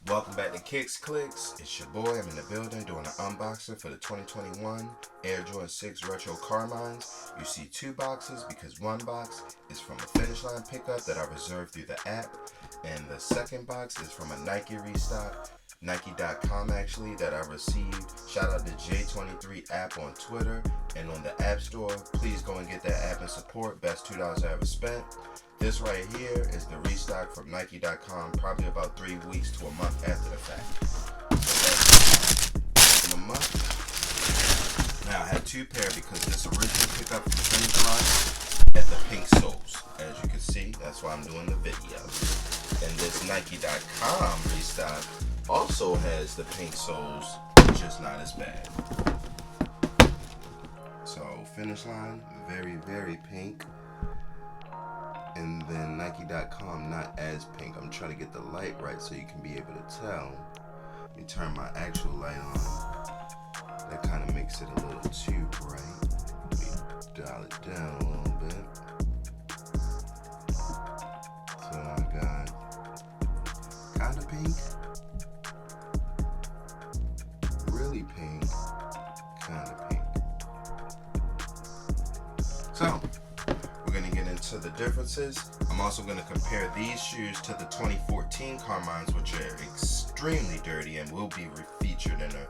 Welcome back to Kicks Clicks. It's your boy. I'm in the building doing an unboxing for the 2021 Air Jordan 6 Retro Carmines. You see two boxes because one box is from a Finishline pickup that I reserved through the app, and the second box is from a Nike restock, Nike.com actually, that I received. Shout out to J23 app on Twitter and on the App Store. Please go and get that app and support. Best $2 I ever spent. This right here is the restock from Nike.com, probably about 3 weeks to a month after the fact. So that's in a month. Now I had two pair because this original pickup from Finishline had the pink soles. As you can see, that's why I'm doing the video. And this Nike.com restock also has the pink soles, just not as bad. So Finishline, very, very pink. And then Nike.com, not as pink. I'm trying to get the light right so you can be able to tell. Let me turn my actual light on. That kind of makes it a little too bright. Let me dial it down a little bit. So I got kind of pink, really pink, kind of pink. So we're going to get into the differences. I'm also going to compare these shoes to the 2014 Carmines, which are extremely dirty and will be featured in a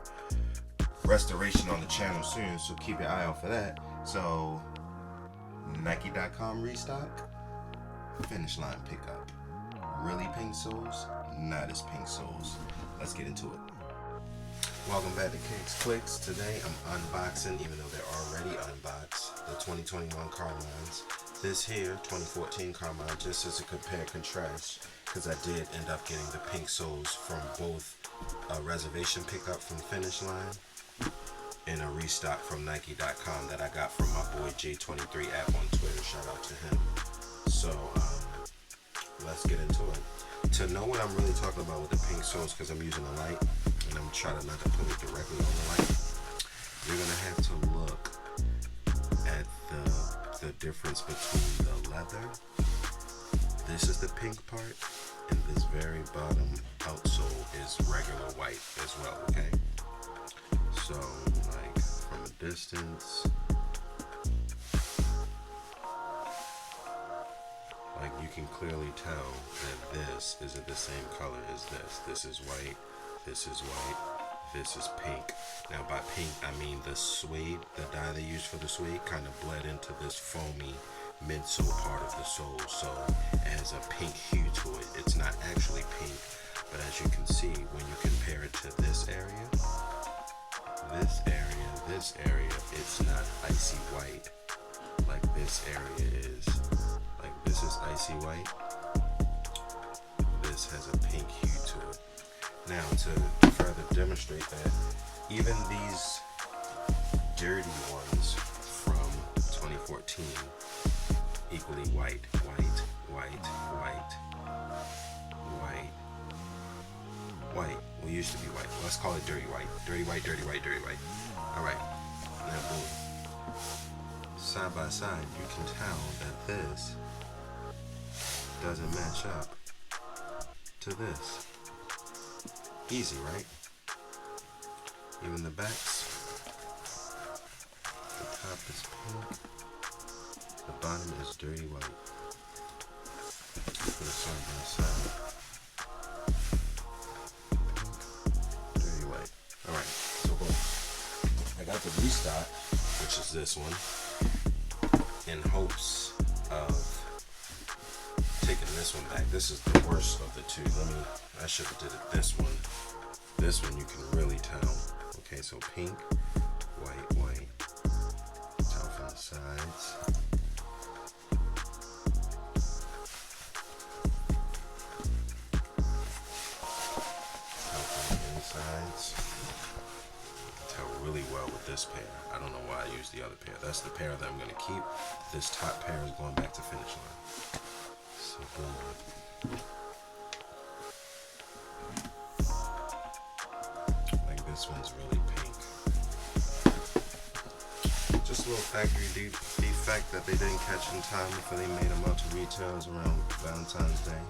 restoration on the channel soon, so keep your eye out for that. So Nike.com restock, Finishline pickup. Really pink soles, not as pink soles. Let's get into it. Welcome back to Kicks Clicks. Today I'm unboxing, even though they're already unboxed, the 2021 Carmines. This here, 2014 Carmine, just as a compare and contrast, because I did end up getting the pink soles from both a reservation pickup from Finishline and a restock from Nike.com that I got from my boy J23 app on Twitter. Shout out to him. So let's get into it. To know what I'm really talking about with the pink soles, because I'm using a light and I'm trying not to put it directly on the light, you're gonna have to look at the difference between the leather. This is the pink part, and this very bottom outsole is regular white as well, okay? So, like, from a distance, like, you can clearly tell that this isn't the same color as this. This is white, this is white, this is pink. Now by pink, I mean the suede, the dye they use for the suede kind of bled into this foamy midsole part of the sole. So it has a pink hue to it. It's not actually pink, but as you can see, when you compare it to this area, it's not icy white like this area is. Like this is icy white. This has a pink hue to it. Now, to further demonstrate that, even these dirty ones from 2014, equally white, white, white, white, white, white. Well, used to be white. Let's call it dirty white. Dirty white, dirty white, dirty white. Alright, now boom. Side by side, you can tell that this doesn't match up to this. Easy, right? Even the backs. The top is pink. The bottom is dirty white. Put it side by side. Pink, dirty white. Alright, so boom. I got the restock, which is this one, in hopes of taking this one back. This is the worst of the two. I should have did it this one. This one you can really tell. Okay, so pink, white, white. Tell from the sides. Tell from the insides. Tell really well with this pair. I don't know why I used the other pair. That's the pair that I'm going to keep. This top pair is going back to Finishline. So boom. Like this one's really pink. Just a little factory defect that they didn't catch in time before they made them out to retailers around Valentine's Day.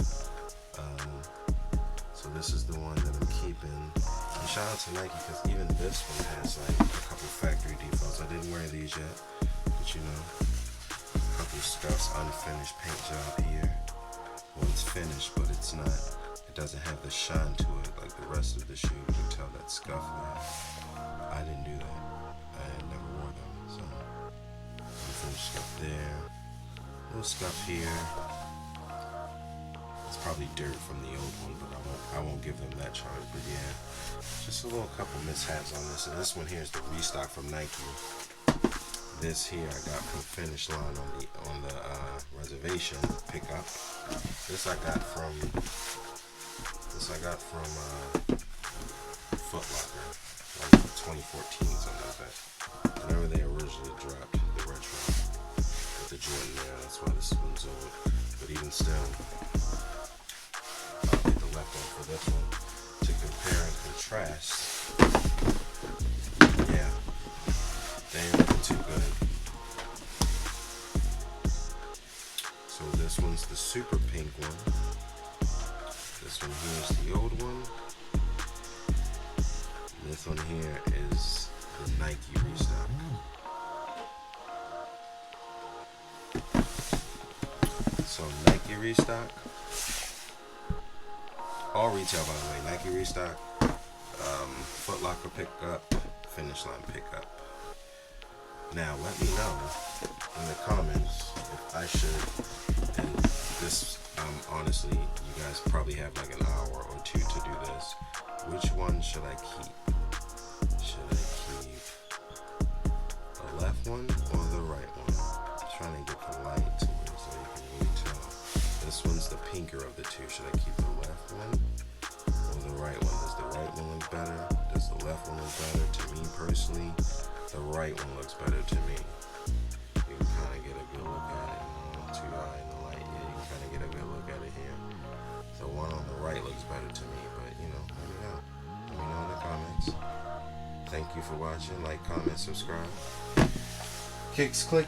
So this is the one that I'm keeping. And shout out to Nike, because even this one has like a couple factory defects. I didn't wear these yet, but you know, a couple scuffs, unfinished paint job here. Well, it's finished, but it's not. It doesn't have the shine to it like the rest of the shoe. You can tell that scuff there. I didn't do that. I had never wore them, so unfinished scuff there. Little scuff here. It's probably dirt from the old one, but I won't give them that charge. But yeah, just a little couple mishaps on this. And this one here is the restock from Nike. This here I got from Finishline on the reservation pickup. This I got from Foot Locker, like 2014, something like that. Whenever they originally dropped the retro with the Jordan there, that's why this one's old. But even still, I'll get the left one for this one to compare and contrast. Yeah, they ain't looking too good. So this one's the super pink one. This one here is the old one. This one here is the Nike restock. So Nike restock. All retail, by the way. Nike restock. Foot Locker pickup. Finishline pickup. Now let me know in the comments if I should. And this, honestly, you guys probably have like an hour or two to do this. Which one should I keep? Should I keep the left one or the right one? I'm trying to get the light to it so you can really tell. This one's the pinker of the two. Should I keep the left one or the right one? Does the right one look better? Does the left one look better? To me personally, the right one looks better to me. You can kind of get a good look at it. Not too high in the light. Yeah, you can kind of get a good look at it here. The one on the right looks better to me, but you know, let me know. Let me know in the comments. Thank you for watching. Like, comment, subscribe. Kicks, click.